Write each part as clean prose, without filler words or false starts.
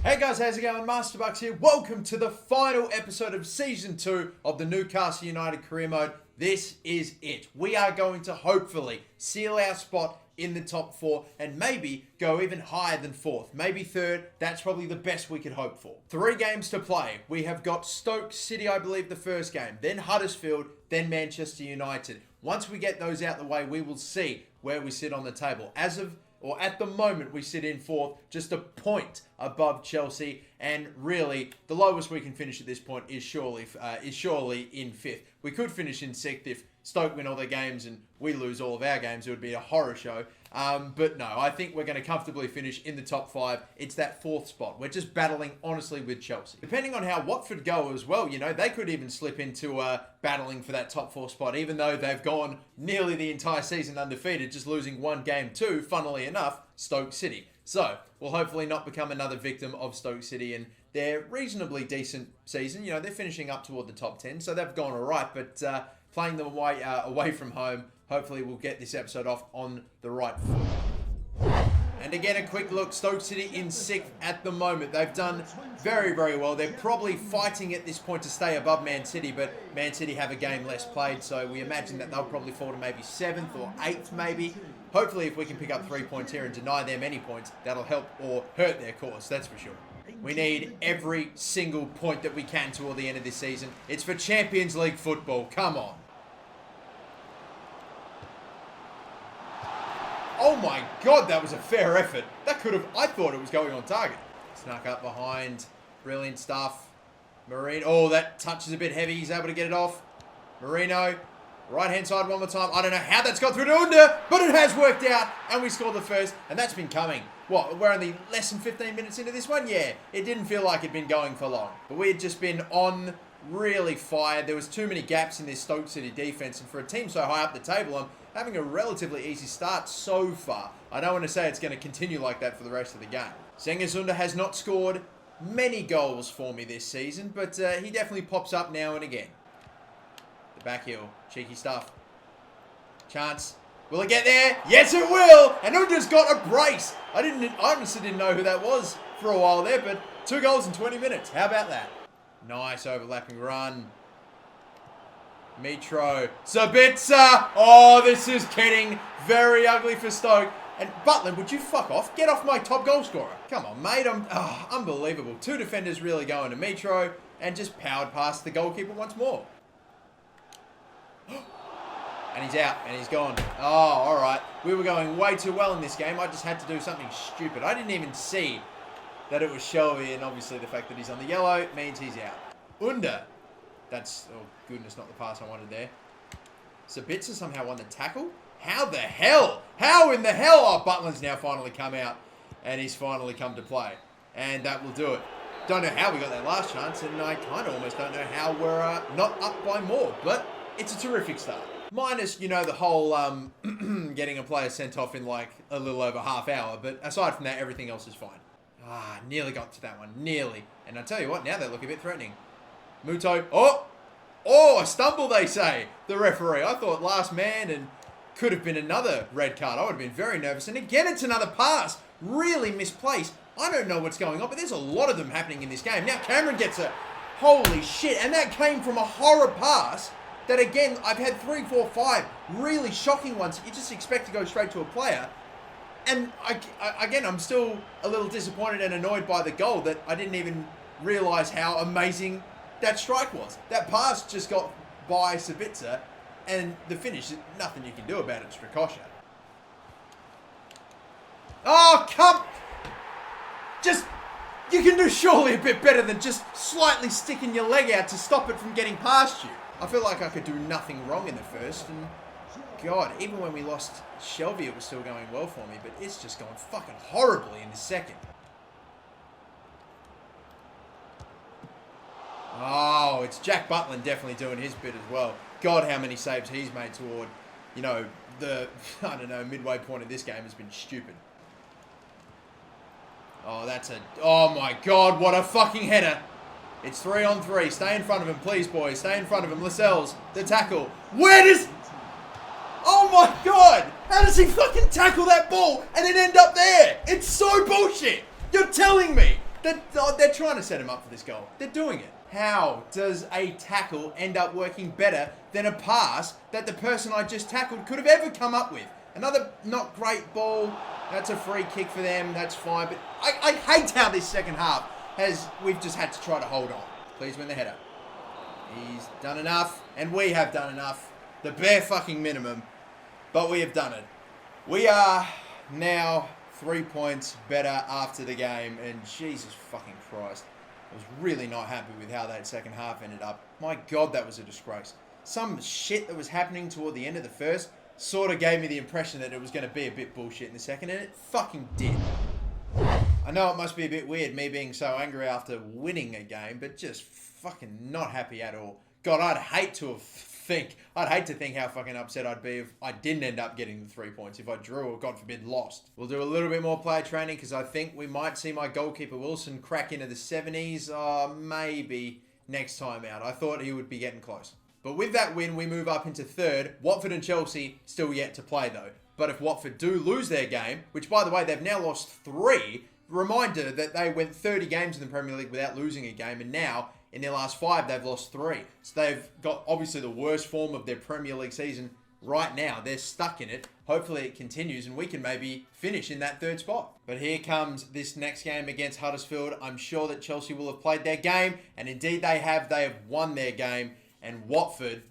Hey guys, how's it going? MasterBucks here. Welcome to the final episode of Season 2 of the Newcastle United Career Mode. This is it. We are going to hopefully seal our spot in the top 4 and maybe go even higher than 4th. Maybe 3rd. That's probably the best we could hope for. 3 games to play. We have got Stoke City, I believe, the first game. Then Huddersfield, then Manchester United. Once we get those out the way, we will see where we sit on the table. At the moment, we sit in 4th, just a point above Chelsea, and really, the lowest we can finish at this point is surely in 5th. We could finish in 6th if Stoke win all their games and we lose all of our games. It would be a horror show. But no, I think we're going to comfortably finish in the top 5. It's that 4th spot. We're just battling, honestly, with Chelsea. Depending on how Watford go as well, you know, they could even slip into battling for that top 4 spot, even though they've gone nearly the entire season undefeated, just losing one game to, funnily enough, Stoke City. So, we'll hopefully not become another victim of Stoke City and their reasonably decent season. You know, they're finishing up toward the top 10, so they've gone all right, but playing them away from home, hopefully we'll get this episode off on the right foot. And again, a quick look. Stoke City in 6th at the moment. They've done very, very well. They're probably fighting at this point to stay above Man City, but Man City have a game less played, so we imagine that they'll probably fall to maybe 7th or 8th maybe. Hopefully, if we can pick up 3 points here and deny them any points, that'll help or hurt their cause, that's for sure. We need every single point that we can toward the end of this season. It's for Champions League football. Come on. Oh my God, that was a fair effort. I thought it was going on target. Snuck up behind. Brilliant stuff. Marino. Oh, that touch is a bit heavy. He's able to get it off. Marino. Right-hand side one more time. I don't know how that's got through to Under, but it has worked out, and we scored the first, and that's been coming. What, we're only less than 15 minutes into this one? Yeah, it didn't feel like it'd been going for long. But we had just been on, really fired. There was too many gaps in this Stoke City defense, and for a team so high up the table, I'm having a relatively easy start so far. I don't want to say it's going to continue like that for the rest of the game. Senghor has not scored many goals for me this season, but he definitely pops up now and again. The back heel. Cheeky stuff. Chance. Will it get there? Yes, it will! And Unda's got a brace. I honestly didn't know who that was for a while there, but 2 goals in 20 minutes. How about that? Nice overlapping run. Mitro. Sabitzer. Oh, this is getting very ugly for Stoke. And Butland, would you fuck off? Get off my top goal scorer. Come on, mate. Unbelievable. 2 defenders really going to Mitro and just powered past the goalkeeper once more. And he's out, and he's gone. Oh, all right. We were going way too well in this game. I just had to do something stupid. I didn't even see that it was Shelby, and obviously the fact that he's on the yellow means he's out. Under. That's, oh goodness, not the pass I wanted there. Sabitzer somehow won the tackle? How the hell? How in the hell? Oh, Butland's now finally come out, and he's finally come to play. And that will do it. Don't know how we got that last chance, and I kind of almost don't know how we're not up by more, but it's a terrific start. Minus, you know, the whole getting a player sent off in like a little over half hour. But aside from that, everything else is fine. Nearly got to that one. Nearly. And I tell you what, now they look a bit threatening. Muto. Oh, a stumble, they say. The referee. I thought last man and could have been another red card. I would have been very nervous. And again, it's another pass. Really misplaced. I don't know what's going on, but there's a lot of them happening in this game. Now Cameron gets a holy shit. And that came from a horror pass. That again, I've had 3, 4, 5 really shocking ones that you just expect to go straight to a player. And again, I'm still a little disappointed and annoyed by the goal that I didn't even realise how amazing that strike was. That pass just got by Sabitzer, and the finish, nothing you can do about it, it's Strakosha. Oh, come! You can do surely a bit better than just slightly sticking your leg out to stop it from getting past you. I feel like I could do nothing wrong in the first, and God, even when we lost Shelby, it was still going well for me, but it's just going fucking horribly in the second. Oh, it's Jack Butland definitely doing his bit as well. God, how many saves he's made toward, you know, the, I don't know, midway point of this game has been stupid. Oh, my God, what a fucking header. It's 3 on 3. Stay in front of him, please, boys. Stay in front of him. Lascelles, the tackle. Where does... Oh, my God. How does he fucking tackle that ball and then end up there? It's so bullshit. You're telling me They're trying to set him up for this goal. They're doing it. How does a tackle end up working better than a pass that the person I just tackled could have ever come up with? Another not great ball. That's a free kick for them. That's fine. But I hate how this second half we've just had to try to hold on. Please win the header. He's done enough. And we have done enough. The bare fucking minimum. But we have done it. We are now 3 points better after the game. And Jesus fucking Christ. I was really not happy with how that second half ended up. My God, that was a disgrace. Some shit that was happening toward the end of the first sort of gave me the impression that it was going to be a bit bullshit in the second, and it fucking did. I know it must be a bit weird, me being so angry after winning a game, but just fucking not happy at all. God, I'd hate to think how fucking upset I'd be if I didn't end up getting the 3 points, if I drew or, God forbid, lost. We'll do a little bit more player training because I think we might see my goalkeeper Wilson crack into the 70s, maybe next time out. I thought he would be getting close. But with that win, we move up into third. Watford and Chelsea still yet to play though. But if Watford do lose their game, which by the way, they've now lost 3, reminder that they went 30 games in the Premier League without losing a game, and now in their last 5, they've lost 3. So they've got obviously the worst form of their Premier League season right now. They're stuck in it. Hopefully it continues and we can maybe finish in that 3rd spot. But here comes this next game against Huddersfield. I'm sure that Chelsea will have played their game, and indeed they have. They have won their game. And Watford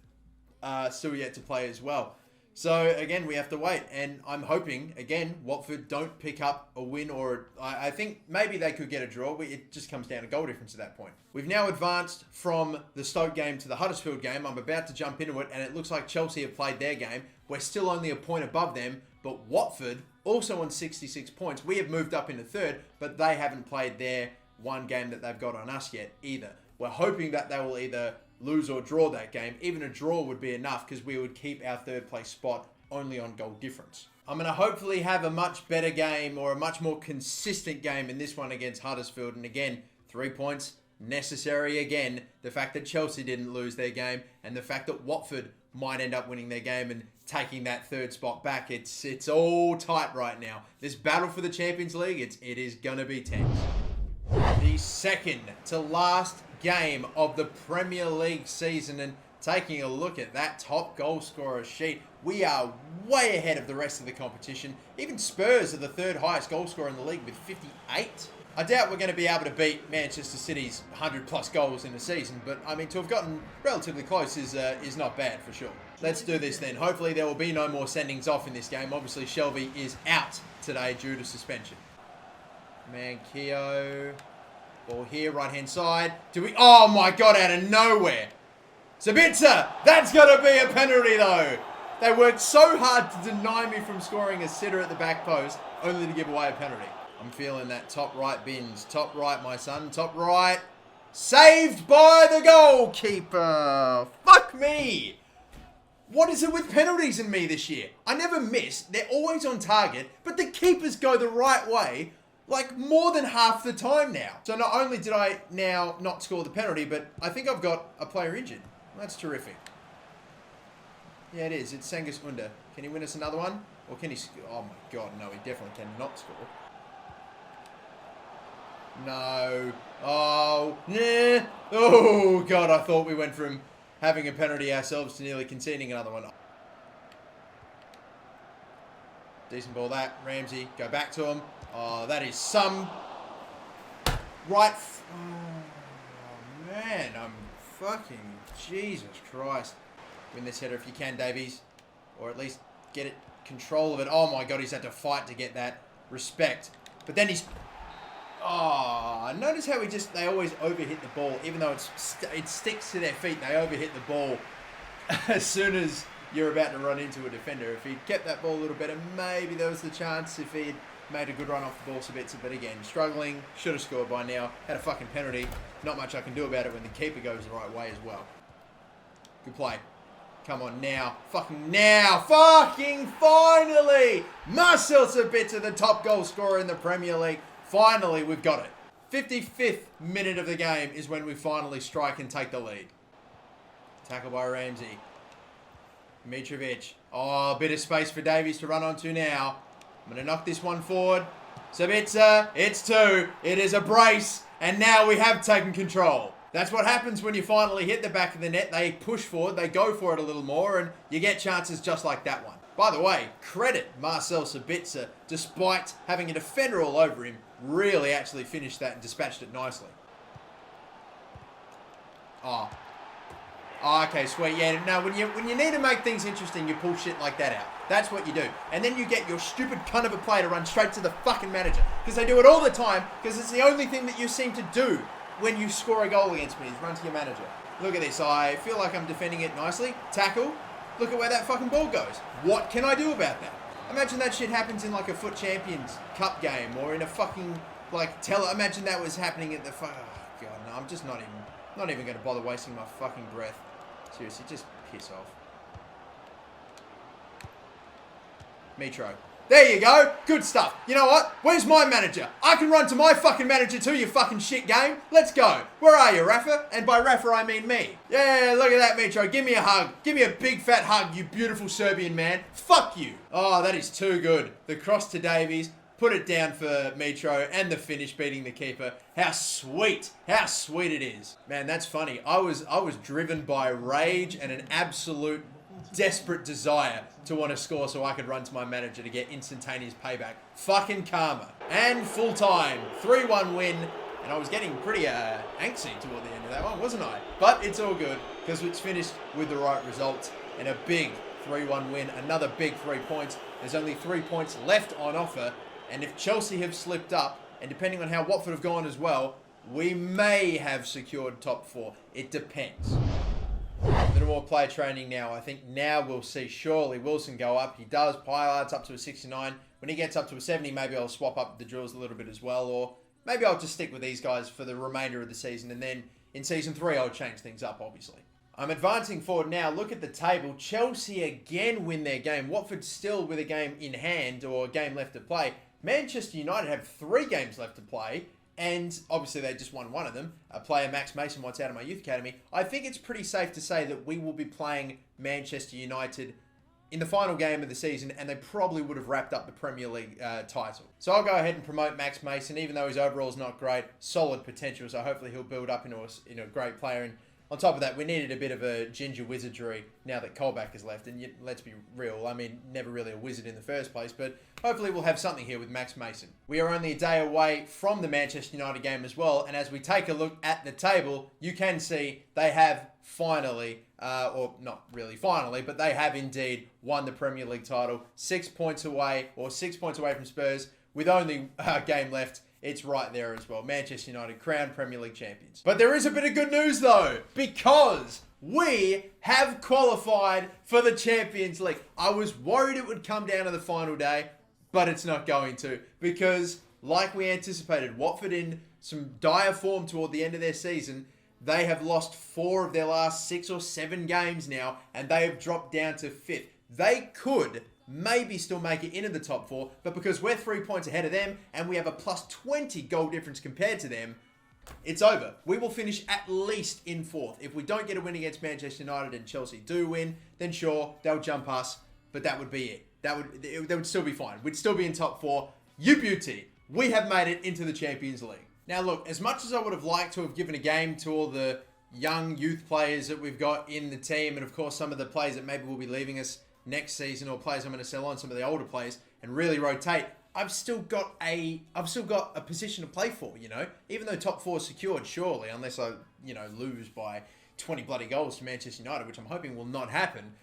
still yet to play as well. So, again, we have to wait. And I'm hoping, again, Watford don't pick up a win, or I think maybe they could get a draw. It just comes down to goal difference at that point. We've now advanced from the Stoke game to the Huddersfield game. I'm about to jump into it, and it looks like Chelsea have played their game. We're still only a point above them, but Watford, also on 66 points. We have moved up into 3rd, but they haven't played their one game that they've got on us yet either. We're hoping that they will either lose or draw that game. Even a draw would be enough because we would keep our 3rd place spot only on goal difference. I'm going to hopefully have a much better game or a much more consistent game in this one against Huddersfield. And again, 3 points necessary again. The fact that Chelsea didn't lose their game and the fact that Watford might end up winning their game and taking that 3rd spot back. It's all tight right now. This battle for the Champions League, it is going to be tense. The second to last game of the Premier League season, and taking a look at that top goal scorer sheet, we are way ahead of the rest of the competition. Even Spurs are the 3rd highest goal scorer in the league with 58. I doubt we're going to be able to beat Manchester City's 100 plus goals in a season, but I mean, to have gotten relatively close is not bad for sure. Let's do this then. Hopefully there will be no more sendings off in this game. Obviously Shelby is out today due to suspension. Mankio. Ball here, right hand side. Oh my God, out of nowhere. Sabitzer, that's got to be a penalty though. They worked so hard to deny me from scoring a sitter at the back post, only to give away a penalty. I'm feeling that top right bins. Top right, my son, top right. Saved by the goalkeeper. Fuck me. What is it with penalties in me this year? I never miss. They're always on target, but the keepers go the right way like more than half the time now. So not only did I now not score the penalty, but I think I've got a player injured. That's terrific. Yeah, it is. It's Senghis Under. Can he win us another one? Or can he... Oh my God, no, he definitely cannot score. No. Oh, nah. Oh, God, I thought we went from having a penalty ourselves to nearly conceding another one. Decent ball that. Ramsey, go back to him. Oh, that is some... Right... Oh, man, I'm fucking... Jesus Christ. Win this header if you can, Davies. Or at least get it control of it. Oh my God, he's had to fight to get that respect. But then he's... Oh, notice how they always overhit the ball. Even though it sticks to their feet, they overhit the ball as soon as you're about to run into a defender. If he'd kept that ball a little better, maybe there was the chance if he'd made a good run off the ball, Sabitzer. But again, struggling. Should have scored by now. Had a fucking penalty. Not much I can do about it when the keeper goes the right way as well. Good play. Come on now. Fucking now. Fucking finally. Marcel Sabitzer, the top goal scorer in the Premier League. Finally, we've got it. 55th minute of the game is when we finally strike and take the lead. Tackle by Ramsey. Mitrovic. Oh, a bit of space for Davies to run onto now. I'm going to knock this one forward. Sabitzer, it's 2. It is a brace, and now we have taken control. That's what happens when you finally hit the back of the net. They push forward, they go for it a little more, and you get chances just like that one. By the way, credit Marcel Sabitzer, despite having a defender all over him, really actually finished that and dispatched it nicely. Oh, okay, sweet. Yeah, no, when you need to make things interesting, you pull shit like that out. That's what you do. And then you get your stupid cunt of a play to run straight to the fucking manager. Because they do it all the time, because it's the only thing that you seem to do when you score a goal against me, is run to your manager. Look at this. I feel like I'm defending it nicely. Tackle. Look at where that fucking ball goes. What can I do about that? Imagine that shit happens in like a Foot Champions Cup game or in a fucking, like, imagine that was happening at the oh, God, no, I'm just not even going to bother wasting my fucking breath. Seriously, just piss off. Mitro. There you go. Good stuff. You know what? Where's my manager? I can run to my fucking manager too, you fucking shit game. Let's go. Where are you, Rafa? And by Rafa, I mean me. Yeah, look at that, Mitro. Give me a hug. Give me a big fat hug, you beautiful Serbian man. Fuck you. Oh, that is too good. The cross to Davies. Put it down for Mitro and the finish beating the keeper. How sweet it is. Man, that's funny. I was driven by rage and an absolute desperate desire to want to score so I could run to my manager to get instantaneous payback. Fucking karma. And full time. 3-1 win. And I was getting pretty angsty toward the end of that one, wasn't I? But it's all good because it's finished with the right result and a big 3-1 win. Another big 3 points. There's only 3 points left on offer. And if Chelsea have slipped up, and depending on how Watford have gone as well, we may have secured top 4. It depends. A little more player training now. I think now we'll see surely Wilson go up. He does. Pilart's up to a 69. When he gets up to a 70, maybe I'll swap up the drills a little bit as well. Or maybe I'll just stick with these guys for the remainder of the season. And then in Season 3, I'll change things up, obviously. I'm advancing forward now. Look at the table. Chelsea again win their game. Watford still with a game in hand or a game left to play. Manchester United have 3 games left to play. And obviously they just won one of them. Player Max Mason wants out of my youth academy. I think it's pretty safe to say that we will be playing Manchester United in the final game of the season, and they probably would have wrapped up the Premier League title. So I'll go ahead and promote Max Mason, even though his overall is not great. Solid potential, so hopefully he'll build up into a great player. And on top of that, we needed a bit of a ginger wizardry now that Colback has left. And let's be real, I mean, never really a wizard in the first place, but hopefully we'll have something here with Max Mason. We are only a day away from the Manchester United game as well, and as we take a look at the table, you can see they have finally, or not really finally, but they have indeed won the Premier League title. 6 points away, or 6 points away from Spurs, with only a game left. It's right there as well. Manchester United, crowned Premier League champions. But there is a bit of good news though, because we have qualified for the Champions League. I was worried it would come down to the final day, but it's not going to, because like we anticipated, Watford in some dire form toward the end of their season, they have lost 4 of their last 6 or 7 games now, and they have dropped down to 5th. They could maybe still make it into the top 4, but because we're 3 points ahead of them and we have a plus 20 goal difference compared to them, it's over. We will finish at least in 4th. If we don't get a win against Manchester United and Chelsea do win, then sure, they'll jump us, but that would be it. That would still be fine. We'd still be in top 4. You beauty. We have made it into the Champions League. Now look, as much as I would have liked to have given a game to all the young youth players that we've got in the team, and of course some of the players that maybe will be leaving us next season, or players I'm going to sell on, some of the older players, and really rotate, I've still got a position to play for, you know? Even though top 4 is secured, surely, unless I, lose by 20 bloody goals to Manchester United, which I'm hoping will not happen,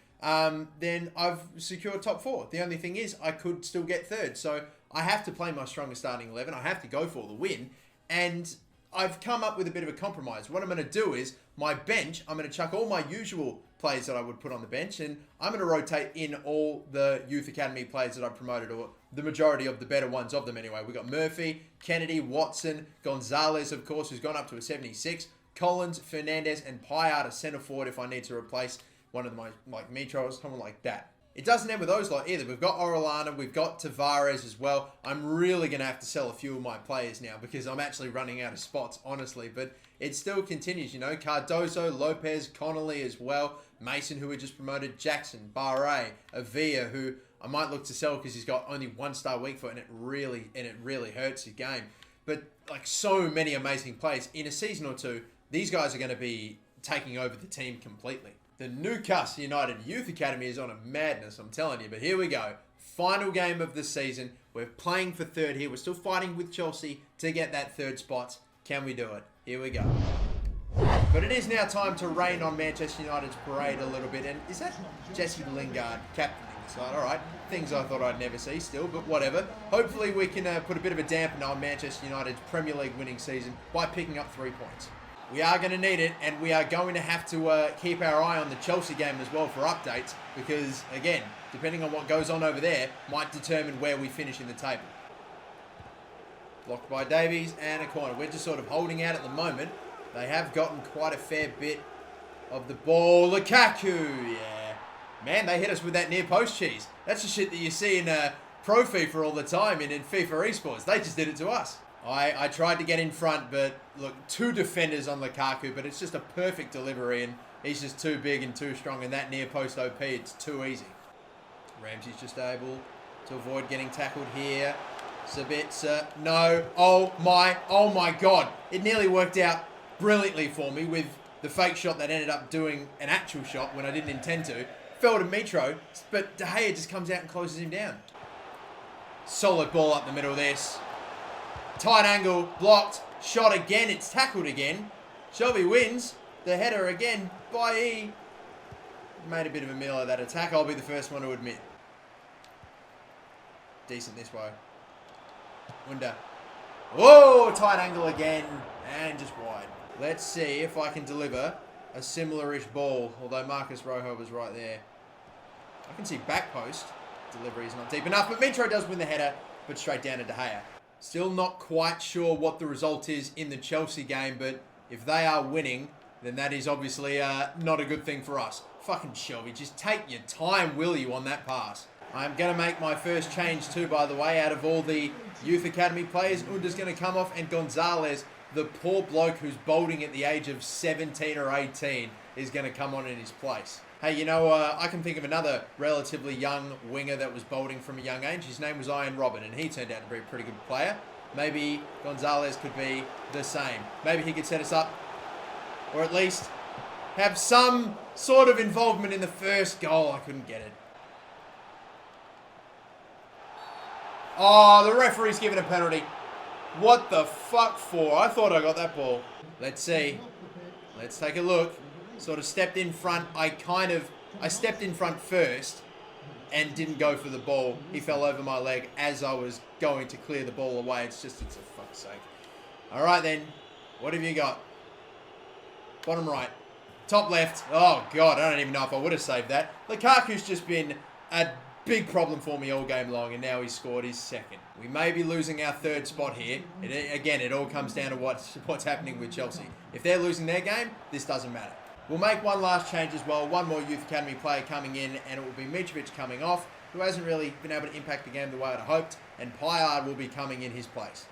then I've secured top 4. The only thing is, I could still get 3rd, so I have to play my strongest starting 11. I have to go for the win, and I've come up with a bit of a compromise. What I'm going to do is, my bench, I'm going to chuck all my usual players that I would put on the bench, and I'm going to rotate in all the youth academy players that I've promoted, or the majority of the better ones of them anyway. We've got Murphy, Kennedy, Watson, Gonzalez, of course, who's gone up to a 76, Collins, Fernandez, and Piart, a centre forward if I need to replace one of my, like Mitro or someone like that. It doesn't end with those lot either. We've got Orellana, we've got Tavares as well. I'm really going to have to sell a few of my players now because I'm actually running out of spots, honestly. But it still continues, Cardozo, Lopez, Connolly as well. Mason, who we just promoted, Jackson, Barre, Avia, who I might look to sell because he's got only 1-star weak foot, and it really hurts his game. But like so many amazing plays in a season or two, these guys are going to be taking over the team completely. The Newcastle United Youth Academy is on a madness, I'm telling you. But here we go. Final game of the season. We're playing for third here. We're still fighting with Chelsea to get that third spot. Can we do it? Here we go. But it is now time to rain on Manchester United's parade a little bit. And is that Jesse Lingard captaining the side? All right. Things I thought I'd never see still, but whatever. Hopefully we can put a bit of a dampener on Manchester United's Premier League winning season by picking up 3 points. We are going to need it, and we are going to have to keep our eye on the Chelsea game as well for updates, because, again, depending on what goes on over there, might determine where we finish in the table. Blocked by Davies, and a corner. We're just sort of holding out at the moment. They have gotten quite a fair bit of the ball. Lukaku, yeah. Man, they hit us with that near post cheese. That's the shit that you see in Pro FIFA all the time in FIFA esports. They just did it to us. I tried to get in front, but look, 2 defenders on Lukaku, but it's just a perfect delivery, and he's just too big and too strong, and that near post OP, it's too easy. Ramsey's just able to avoid getting tackled here. Sabitzer, no, oh my God. It nearly worked out brilliantly for me with the fake shot that ended up doing an actual shot when I didn't intend to. Fell to Mitro, but De Gea just comes out and closes him down. Solid ball up the middle of this. Tight angle, blocked, shot again, it's tackled again. Shelby wins, the header again by E. Made a bit of a meal of that attack, I'll be the first one to admit. Decent this way. Wunda. Whoa, tight angle again, and just wide. Let's see if I can deliver a similar-ish ball, although Marcus Rojo was right there. I can see back post. Delivery is not deep enough, but Mitro does win the header, but straight down to De Gea. Still not quite sure what the result is in the Chelsea game, but if they are winning, then that is obviously not a good thing for us. Fucking Shelby, just take your time, will you, on that pass. I'm going to make my first change too, by the way, out of all the Youth Academy players. Unda's going to come off, and Gonzalez, the poor bloke who's bolting at the age of 17 or 18, is going to come on in his place. Hey, you know, I can think of another relatively young winger that was bolting from a young age. His name was Ian Robin, and he turned out to be a pretty good player. Maybe Gonzalez could be the same. Maybe he could set us up, or at least have some sort of involvement in the first goal. I couldn't get it. Oh, the referee's given a penalty. What the fuck for? I thought I got that ball. Let's see. Let's take a look. Sort of stepped in front. I stepped in front first and didn't go for the ball. He fell over my leg as I was going to clear the ball away. It's a fuck's sake. All right then. What have you got? Bottom right. Top left. Oh God, I don't even know if I would have saved that. Lukaku's just been a big problem for me all game long, and now he's scored his second. We may be losing our third spot here. Again, it all comes down to what's happening with Chelsea. If they're losing their game, this doesn't matter. We'll make one last change as well. One more Youth Academy player coming in, and it will be Mitrovic coming off, who hasn't really been able to impact the game the way I'd hoped, and Payard will be coming in his place.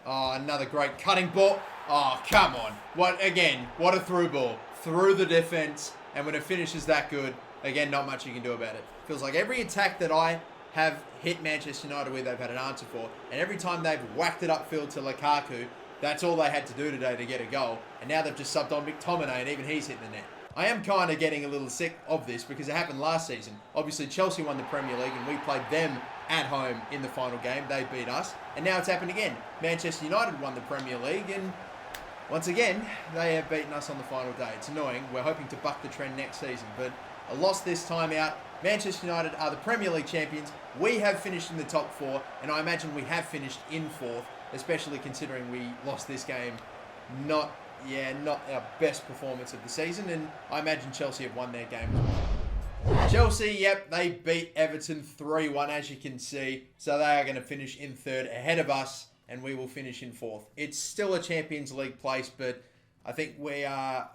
Oh, another great cutting ball. Oh, come on. What a through ball. Through the defense, and when it finishes that good, again, not much you can do about it. Feels like every attack that I have hit Manchester United with, they've had an answer for, and every time they've whacked it upfield to Lukaku, that's all they had to do today to get a goal. And now they've just subbed on McTominay, and even he's hitting the net. I am kind of getting a little sick of this because it happened last season. Obviously, Chelsea won the Premier League, and we played them at home in the final game. They beat us. And now it's happened again. Manchester United won the Premier League, and once again, they have beaten us on the final day. It's annoying. We're hoping to buck the trend next season, but a loss this time out. Manchester United are the Premier League champions. We have finished in the top 4, and I imagine we have finished in 4th. Especially considering we lost this game. Not our best performance of the season, and I imagine Chelsea have won their game as well. Chelsea, yep, they beat Everton 3-1, as you can see. So they are going to finish in 3rd ahead of us, and we will finish in 4th. It's still a Champions League place, but I think we are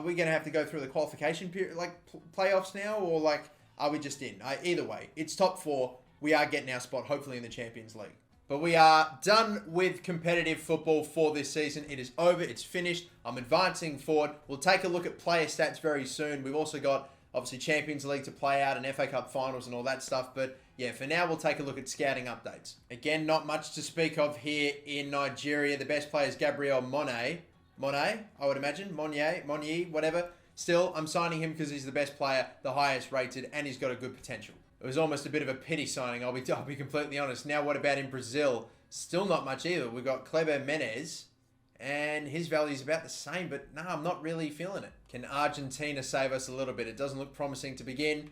we going to have to go through the qualification period, like playoffs now, or like are we just in? Either way, it's top 4. We are getting our spot, hopefully, in the Champions League. But we are done with competitive football for this season. It is over. It's finished. I'm advancing forward. We'll take a look at player stats very soon. We've also got obviously Champions League to play out and FA Cup finals and all that stuff. But yeah, for now, we'll take a look at scouting updates. Again, not much to speak of here in Nigeria. The best player is Gabriel Monet, I would imagine. Monye, whatever. Still, I'm signing him because he's the best player, the highest rated, and he's got a good potential. It was almost a bit of a pity signing, I'll be completely honest. Now, what about in Brazil? Still not much either. We've got Kleber Menez, and his value is about the same, but no, I'm not really feeling it. Can Argentina save us a little bit? It doesn't look promising to begin.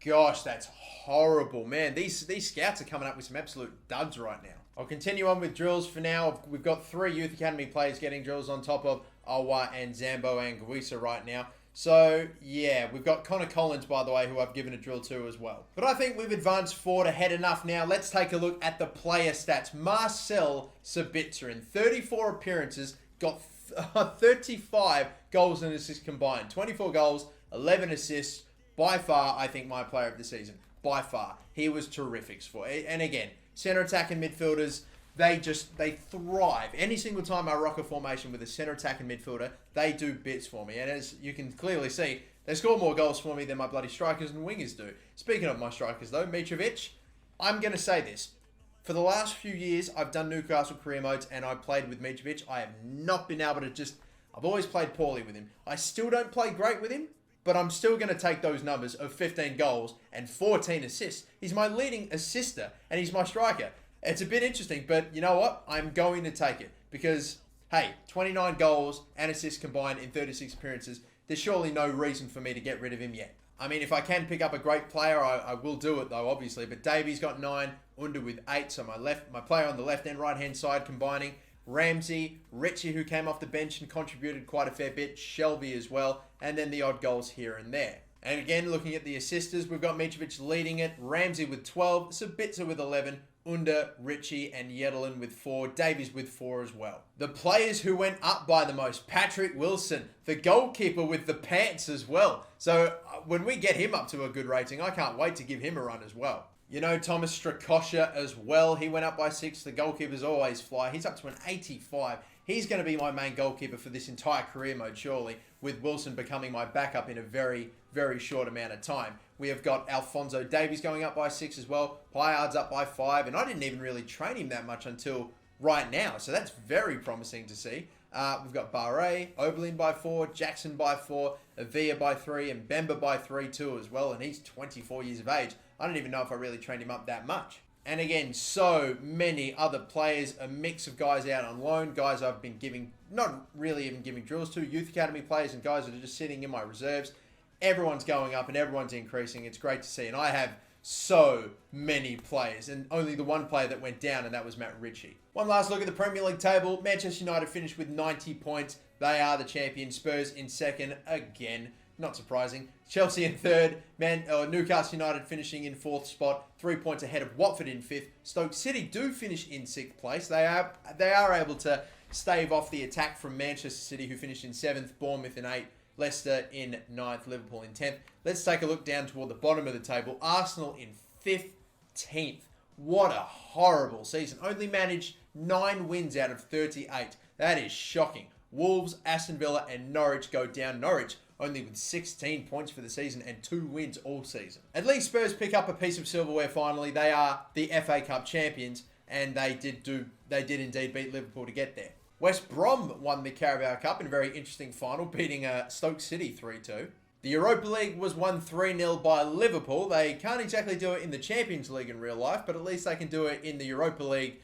Gosh, that's horrible, man. These scouts are coming up with some absolute duds right now. I'll continue on with drills for now. We've got 3 Youth Academy players getting drills on top of Awa and Zambo and Guisa right now. So, yeah, we've got Connor Collins, by the way, who I've given a drill to as well. But I think we've advanced forward ahead enough now. Let's take a look at the player stats. Marcel Sabitzer, in 34 appearances, got 35 goals and assists combined. 24 goals, 11 assists. By far, I think, my player of the season. By far. He was terrific for it. And again, center attack and midfielders, they thrive. Any single time I rock a formation with a center attack and midfielder, they do bits for me. And as you can clearly see, they score more goals for me than my bloody strikers and wingers do. Speaking of my strikers though, Mitrovic, I'm going to say this. For the last few years, I've done Newcastle career modes and I've played with Mitrovic. I have not been able to I've always played poorly with him. I still don't play great with him, but I'm still going to take those numbers of 15 goals and 14 assists. He's my leading assister and he's my striker. It's a bit interesting, but you know what? I'm going to take it because, hey, 29 goals and assists combined in 36 appearances. There's surely no reason for me to get rid of him yet. I mean, if I can pick up a great player, I will do it though, obviously. But Davies got 9, Under with 8. So my player on the left and right hand side combining. Ramsey, Richie, who came off the bench and contributed quite a fair bit. Shelby as well. And then the odd goals here and there. And again, looking at the assisters, we've got Mitrovic leading it. Ramsey with 12. Sabitzer with 11. Under, Richie, and Yedelin with 4. Davies with 4 as well. The players who went up by the most. Patrick Wilson, the goalkeeper with the pants as well. So when we get him up to a good rating, I can't wait to give him a run as well. You know, Thomas Strakosha as well. He went up by 6. The goalkeepers always fly. He's up to an 85. He's going to be my main goalkeeper for this entire career mode, surely, with Wilson becoming my backup in a very, very short amount of time. We have got Alphonso Davies going up by 6 as well. Payard's up by 5, and I didn't even really train him that much until right now, so that's very promising to see. We've got Barre, Oberlin by 4, Jackson by 4, Avia by 3, and Bemba by 3 too as well, and he's 24 years of age. I don't even know if I really trained him up that much. And again, so many other players, a mix of guys out on loan, guys I've been giving, not really even giving drills to, youth academy players and guys that are just sitting in my reserves. Everyone's going up and everyone's increasing. It's great to see. And I have so many players and only the one player that went down, and that was Matt Ritchie. One last look at the Premier League table. Manchester United finished with 90 points. They are the champions. Spurs in second again. Not surprising. Chelsea in third. Newcastle United finishing in 4th spot. 3 points ahead of Watford in 5th. Stoke City do finish in 6th place. They are able to stave off the attack from Manchester City, who finished in 7th. Bournemouth in 8th. Leicester in 9th. Liverpool in 10th. Let's take a look down toward the bottom of the table. Arsenal in 15th. What a horrible season. Only managed 9 wins out of 38. That is shocking. Wolves, Aston Villa, and Norwich go down. Norwich only with 16 points for the season and 2 wins all season. At least Spurs pick up a piece of silverware finally. They are the FA Cup champions, and they did indeed beat Liverpool to get there. West Brom won the Carabao Cup in a very interesting final, beating Stoke City 3-2. The Europa League was won 3-0 by Liverpool. They can't exactly do it in the Champions League in real life, but at least they can do it in the Europa League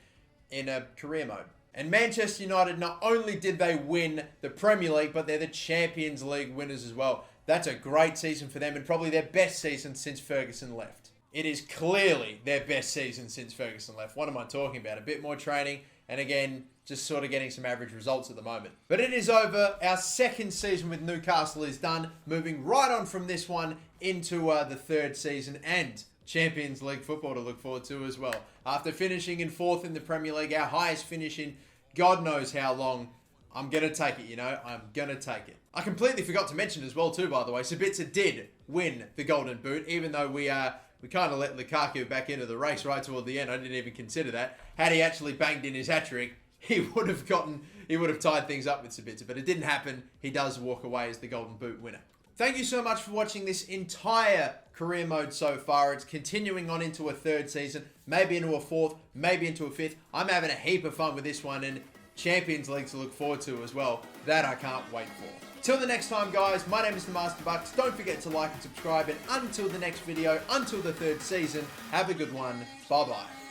in a career mode. And Manchester United, not only did they win the Premier League, but they're the Champions League winners as well. That's a great season for them and probably their best season since Ferguson left. It is clearly their best season since Ferguson left. What am I talking about? A bit more training and again, just sort of getting some average results at the moment. But it is over. Our second season with Newcastle is done. Moving right on from this one into the third season and Champions League football to look forward to as well. After finishing in 4th in the Premier League, our highest finish in God knows how long, I'm going to take it, you know. I'm going to take it. I completely forgot to mention as well too, by the way, Sabitzer did win the Golden Boot, even though we kind of let Lukaku back into the race right toward the end. I didn't even consider that. Had he actually banged in his hat-trick, he would have tied things up with Sabitzer, but it didn't happen. He does walk away as the Golden Boot winner. Thank you so much for watching this entire career mode so far. It's continuing on into a third season, maybe into a fourth, maybe into a fifth. I'm having a heap of fun with this one, and Champions League to look forward to as well. That I can't wait for. Till the next time, guys, my name is the MasterBucks. Don't forget to like and subscribe, and until the next video, until the third season, have a good one. Bye-bye.